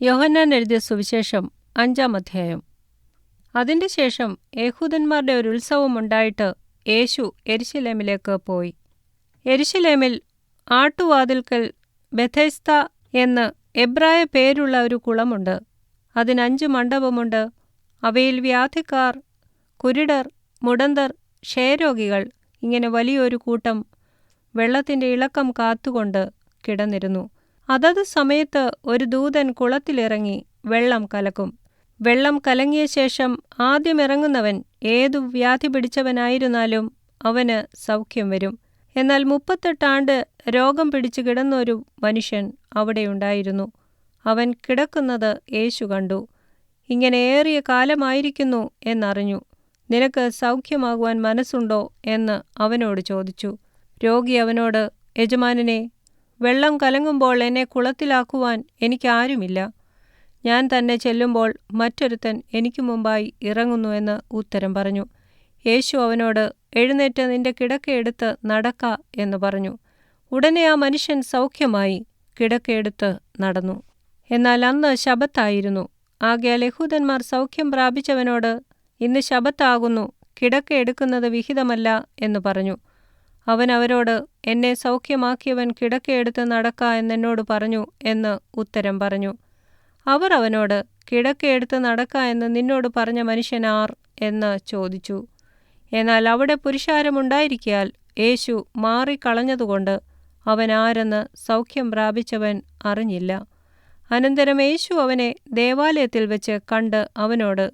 യോഹന്നാൻ എഴുതിയ സുവിശേഷം 5-ാം അധ്യായം. അതിന്റെ ശേഷം യഹൂദന്മാരുടെ ഒരു ഉത്സവമുണ്ടായിട്ട് യേശു യെരുശലേമിലേക്ക് പോയി. യെരുശലേമിൽ ആട്ടുവാതിൽക്കൽ ബെഥെസ്ദ എന്ന് എബ്രായ പേരുള്ള ഒരു കുളമുണ്ട്. അതിന് 5 മണ്ഡപമുണ്ട്. അവയിൽ വ്യാധിക്കാർ, കുരുടർ, മുടന്തർ, ക്ഷയരോഗികൾ ഇങ്ങനെ വലിയൊരു കൂട്ടം വെള്ളത്തിന്റെ ഇളക്കം കാത്തുകൊണ്ട് കിടന്നിരുന്നു. അതത് സമയത്ത് ഒരു ദൂതൻ കുളത്തിലിറങ്ങി വെള്ളം കലക്കും. വെള്ളം കലങ്ങിയ ശേഷം ആദ്യം ഇറങ്ങുന്നവൻ ഏതു വ്യാധി പിടിച്ചവനായിരുന്നാലും അവന് സൗഖ്യം വരും. എന്നാൽ 38 ആണ്ട് രോഗം പിടിച്ചു കിടന്നൊരു മനുഷ്യൻ അവിടെയുണ്ടായിരുന്നു. അവൻ കിടക്കുന്നത് യേശു കണ്ടു. ഇങ്ങനെ ഏറിയ കാലമായിരിക്കുന്നു എന്നറിഞ്ഞു. നിനക്ക് സൗഖ്യമാകുവാൻ മനസ്സുണ്ടോ എന്ന് അവനോട് ചോദിച്ചു. രോഗി അവനോട്, യജമാനനെ, വെള്ളം കലങ്ങുമ്പോൾ എന്നെ കുളത്തിലാക്കുവാൻ എനിക്കാരുമില്ല. ഞാൻ തന്നെ ചെല്ലുമ്പോൾ മറ്റൊരുത്തൻ എനിക്ക് മുമ്പായി ഇറങ്ങുന്നു എന്ന് ഉത്തരം പറഞ്ഞു. യേശു അവനോട്, എഴുന്നേറ്റ് നിന്റെ കിടക്കയെടുത്ത് നടക്ക എന്ന് പറഞ്ഞു. ഉടനെ ആ മനുഷ്യൻ സൗഖ്യമായി കിടക്കയെടുത്ത് നടന്നു. എന്നാൽ അന്ന് ശബ്ബത്തായിരുന്നു. ആകയാൽ യഹൂദന്മാർ സൗഖ്യം പ്രാപിച്ചവനോട്, ഇന്ന് ശബ്ബത്താകുന്നു, കിടക്കയെടുക്കുന്നത് വിഹിതമല്ല എന്ന് പറഞ്ഞു. അവൻ അവരോട്, എന്നെ സൗഖ്യമാക്കിയവൻ കിടക്കയെടുത്ത് നടക്ക എന്നെന്നോട് പറഞ്ഞു എന്ന് ഉത്തരം പറഞ്ഞു. അവർ അവനോട്, കിടക്കയെടുത്ത് നടക്ക എന്ന് നിന്നോട് പറഞ്ഞ മനുഷ്യൻ ആർ എന്ന് ചോദിച്ചു. എന്നാൽ അവിടെ പുരുഷാരമുണ്ടായിരിക്കയാൽ യേശു മാറിക്കളഞ്ഞതുകൊണ്ട് അവൻ ആരെന്ന് സൗഖ്യം പ്രാപിച്ചവൻ അറിഞ്ഞില്ല. അനന്തരം യേശു അവനെ ദേവാലയത്തിൽ വെച്ച് കണ്ട് അവനോട്,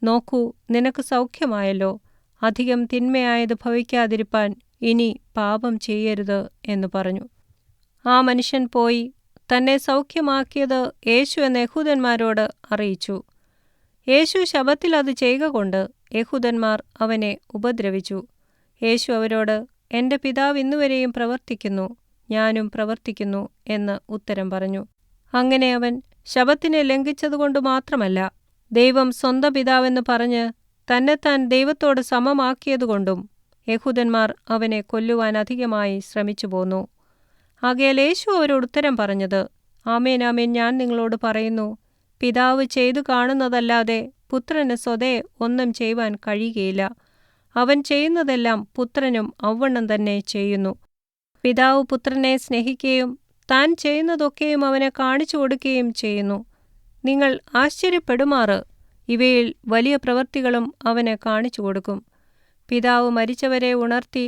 നോക്കൂ, നിനക്ക് സൗഖ്യമായല്ലോ. അധികം തിന്മയായത് ഭവിക്കാതിരിപ്പാൻ ഇനി പാപം ചെയ്യരുത് എന്ന് പറഞ്ഞു. ആ മനുഷ്യൻ പോയി തന്നെ സൗഖ്യമാക്കിയത് യേശു എന്ന യഹൂദന്മാരോട് അറിയിച്ചു. യേശു ശബ്ബത്തിൽ അത് ചെയ്ക കൊണ്ട് യഹൂദന്മാർ അവനെ ഉപദ്രവിച്ചു. യേശു അവരോട്, എൻ്റെ പിതാവ് ഇന്നുവരെയും പ്രവർത്തിക്കുന്നു, ഞാനും പ്രവർത്തിക്കുന്നു എന്ന് ഉത്തരം പറഞ്ഞു. അങ്ങനെ അവൻ ശബ്ബത്തിനെ ലംഘിച്ചതുകൊണ്ട് മാത്രമല്ല, ദൈവം സ്വന്തം പിതാവെന്ന് പറഞ്ഞ് തന്നെത്താൻ ദൈവത്തോട് സമമാക്കിയതുകൊണ്ടും യഹൂദന്മാർ അവനെ കൊല്ലുവാൻ അധികമായി ശ്രമിച്ചു പോന്നു. ആകയാൽ യേശു അവരോട് ഉത്തരം പറഞ്ഞത്, ആമേൻ ആമേൻ ഞാൻ നിങ്ങളോട് പറയുന്നു, പിതാവ് ചെയ്തു കാണുന്നതല്ലാതെ പുത്രന് സ്വതേ ഒന്നും ചെയ്യുവാൻ കഴിയുകയില്ല. അവൻ ചെയ്യുന്നതെല്ലാം പുത്രനും അവണ്ണം തന്നെ ചെയ്യുന്നു. പിതാവ് പുത്രനെ സ്നേഹിക്കുകയും താൻ ചെയ്യുന്നതൊക്കെയും അവനെ കാണിച്ചു കൊടുക്കുകയും ചെയ്യുന്നു. നിങ്ങൾ ആശ്ചര്യപ്പെടുമാറ് ഇവയിൽ വലിയ പ്രവൃത്തികളും അവന് കാണിച്ചു കൊടുക്കും. പിതാവ് മരിച്ചവരെ ഉണർത്തി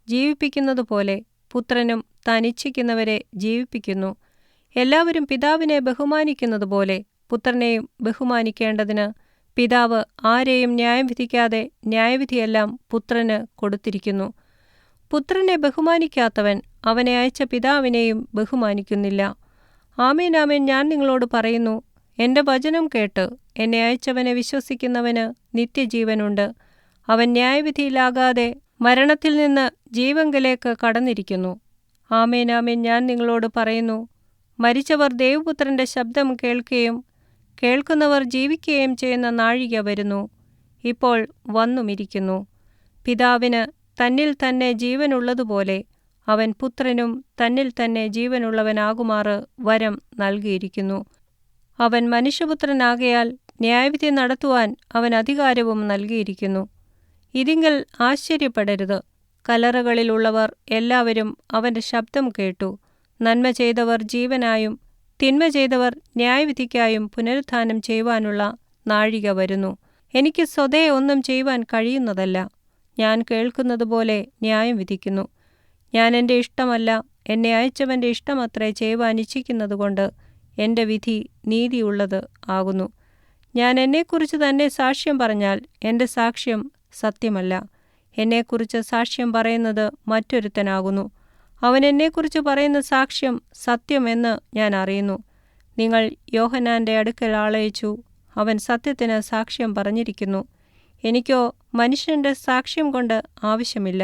ജീവിപ്പിക്കുന്നതുപോലെ പുത്രനും താൻ ഇച്ഛിക്കുന്നവരെ ജീവിപ്പിക്കുന്നു. എല്ലാവരും പിതാവിനെ ബഹുമാനിക്കുന്നതുപോലെ പുത്രനെയും ബഹുമാനിക്കേണ്ടതിന് പിതാവ് ആരെയും ന്യായം വിധിക്കാതെ ന്യായവിധിയെല്ലാം പുത്രന് കൊടുത്തിരിക്കുന്നു. പുത്രനെ ബഹുമാനിക്കാത്തവൻ അവനെ അയച്ച പിതാവിനെയും ബഹുമാനിക്കുന്നില്ല. ആമേൻ ആമേൻ ഞാൻ നിങ്ങളോട് പറയുന്നു, എൻ്റെ വചനം കേട്ട് എന്നെ അയച്ചവനെ വിശ്വസിക്കുന്നവന് നിത്യജീവനുണ്ട്. അവൻ ന്യായവിധിയിലാകാതെ മരണത്തിൽ നിന്ന് ജീവങ്കലേക്ക് കടന്നിരിക്കുന്നു. ആമേൻ ആമേൻ ഞാൻ നിങ്ങളോട് പറയുന്നു, മരിച്ചവർ ദൈവപുത്രന്റെ ശബ്ദം കേൾക്കുകയും കേൾക്കുന്നവർ ജീവിക്കുകയും ചെയ്യുന്ന നാഴിക വരുന്നു, ഇപ്പോൾ വന്നുമിരിക്കുന്നു. പിതാവിന് തന്നിൽ തന്നെ ജീവനുള്ളതുപോലെ അവൻ പുത്രനും തന്നിൽ തന്നെ ജീവനുള്ളവനാകുമാറ് വരം നൽകിയിരിക്കുന്നു. അവൻ മനുഷ്യപുത്രനാകയാൽ ന്യായവിധി നടത്തുവാൻ അവൻ അധികാരവും നൽകിയിരിക്കുന്നു. ഇതിങ്കൽ ആശ്ചര്യപ്പെടരുത്. കല്ലറകളിലുള്ളവർ എല്ലാവരും അവന്റെ ശബ്ദം കേട്ടു. നന്മ ചെയ്തവർ ജീവനായും തിന്മ ചെയ്തവർ ന്യായവിധിക്കായും പുനരുത്ഥാനം ചെയ്യുവാനുള്ള നാഴിക വരുന്നു. എനിക്ക് സ്വതേ ഒന്നും ചെയ്യുവാൻ കഴിയുന്നതല്ല. ഞാൻ കേൾക്കുന്നതുപോലെ ന്യായം വിധിക്കുന്നു. ഞാൻ എൻ്റെ ഇഷ്ടമല്ല, എന്നെ അയച്ചവൻ്റെ ഇഷ്ടമത്രേ ചെയ്യുവാൻ ഇച്ഛിക്കുന്നതുകൊണ്ട് എൻ്റെ വിധി നീതിയുള്ളത് ആകുന്നു. ഞാൻ എന്നെക്കുറിച്ച് തന്നെ സാക്ഷ്യം പറഞ്ഞാൽ എൻ്റെ സാക്ഷ്യം സത്യമല്ല. എന്നെക്കുറിച്ച് സാക്ഷ്യം പറയുന്നത് മറ്റൊരുത്തനാകുന്നു. അവൻ എന്നെക്കുറിച്ച് പറയുന്ന സാക്ഷ്യം സത്യം എന്ന് ഞാൻ അറിയുന്നു. നിങ്ങൾ യോഹന്നാൻ്റെ അടുക്കൽ ആളയച്ചു. അവൻ സത്യത്തിന് സാക്ഷ്യം പറഞ്ഞിരിക്കുന്നു. എനിക്കോ മനുഷ്യൻ്റെ സാക്ഷ്യം കൊണ്ട് ആവശ്യമില്ല.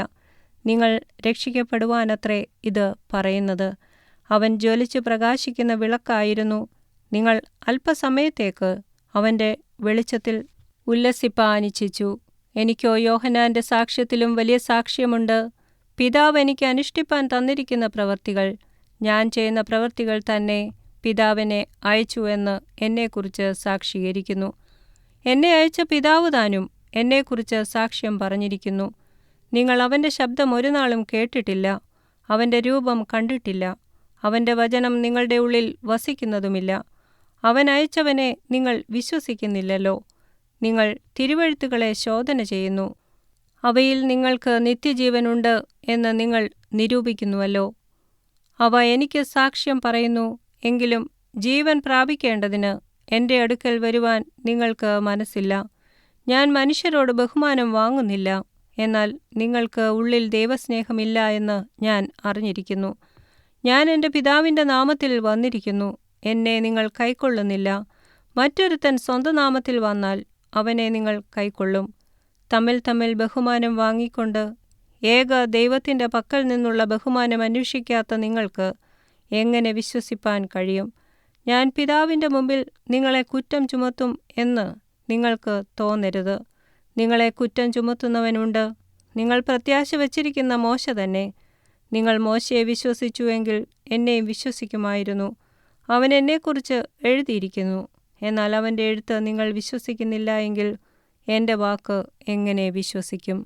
നിങ്ങൾ രക്ഷിക്കപ്പെടുവാനത്രേ ഇത് പറയുന്നത്. അവൻ ജ്വലിച്ച് പ്രകാശിക്കുന്ന വിളക്കായിരുന്നു. നിങ്ങൾ അല്പസമയത്തേക്ക് അവൻ്റെ വെളിച്ചത്തിൽ ഉല്ലസിപ്പാനിച്ഛിച്ചു. എനിക്കോ യോഹന്നാൻ്റെ സാക്ഷ്യത്തിലും വലിയ സാക്ഷ്യമുണ്ട്. പിതാവ് എനിക്ക് അനുഷ്ഠിപ്പാൻ തന്നിരിക്കുന്ന പ്രവൃത്തികൾ ഞാൻ ചെയ്യുന്ന പ്രവൃത്തികൾ തന്നെ. പിതാവിനെ അയച്ചു എന്ന് എന്നെക്കുറിച്ച് സാക്ഷീകരിക്കുന്നു. എന്നെ അയച്ച പിതാവ് താനും എന്നെക്കുറിച്ച് സാക്ഷ്യം പറഞ്ഞിരിക്കുന്നു. നിങ്ങൾ അവൻ്റെ ശബ്ദം ഒരു നാളും കേട്ടിട്ടില്ല, അവൻ്റെ രൂപം കണ്ടിട്ടില്ല, അവൻ്റെ വചനം നിങ്ങളുടെ ഉള്ളിൽ വസിക്കുന്നതുമില്ല. അവൻ അയച്ചവനെ നിങ്ങൾ വിശ്വസിക്കുന്നില്ലല്ലോ. നിങ്ങൾ തിരുവെഴുത്തുകളെ ശോധന ചെയ്യുന്നു, അവയിൽ നിങ്ങൾക്ക് നിത്യജീവനുണ്ട് എന്ന് നിങ്ങൾ നിരൂപിക്കുന്നുവല്ലോ. അവ എനിക്ക് സാക്ഷ്യം പറയുന്നു. എങ്കിലും ജീവൻ പ്രാപിക്കേണ്ടതിന് എൻ്റെ അടുക്കൽ വരുവാൻ നിങ്ങൾക്ക് മനസ്സില്ല. ഞാൻ മനുഷ്യരോട് ബഹുമാനം വാങ്ങുന്നില്ല, എന്നാൽ നിങ്ങൾക്ക് ഉള്ളിൽ ദൈവസ്നേഹമില്ല എന്ന് ഞാൻ അറിഞ്ഞിരിക്കുന്നു. ഞാൻ എൻ്റെ പിതാവിൻ്റെ നാമത്തിൽ വന്നിരിക്കുന്നു, എന്നെ നിങ്ങൾ കൈക്കൊള്ളുന്നില്ല. മറ്റൊരുത്തൻ സ്വന്തം നാമത്തിൽ വന്നാൽ അവനെ നിങ്ങൾ കൈക്കൊള്ളും. തമ്മിൽ തമ്മിൽ ബഹുമാനം വാങ്ങിക്കൊണ്ട് ഏക ദൈവത്തിൻ്റെ പക്കൽ നിന്നുള്ള ബഹുമാനം അന്വേഷിക്കാത്ത നിങ്ങൾക്ക് എങ്ങനെ വിശ്വസിപ്പാൻ കഴിയും? ഞാൻ പിതാവിൻ്റെ മുമ്പിൽ നിങ്ങളെ കുറ്റം ചുമത്തും എന്ന് നിങ്ങൾക്ക് തോന്നരുത്. നിങ്ങളെ കുറ്റം ചുമത്തുന്നവനുണ്ട്, നിങ്ങൾ പ്രത്യാശ വച്ചിരിക്കുന്ന മോശ തന്നെ. നിങ്ങൾ മോശയെ വിശ്വസിച്ചുവെങ്കിൽ എന്നെയും വിശ്വസിക്കുമായിരുന്നു. അവൻ എന്നെക്കുറിച്ച് എഴുതിയിരിക്കുന്നു. എന്നാൽ അവൻ്റെ എഴുത്ത് നിങ്ങൾ വിശ്വസിക്കുന്നില്ല എങ്കിൽ എൻ്റെ വാക്ക് എങ്ങനെ വിശ്വസിക്കും?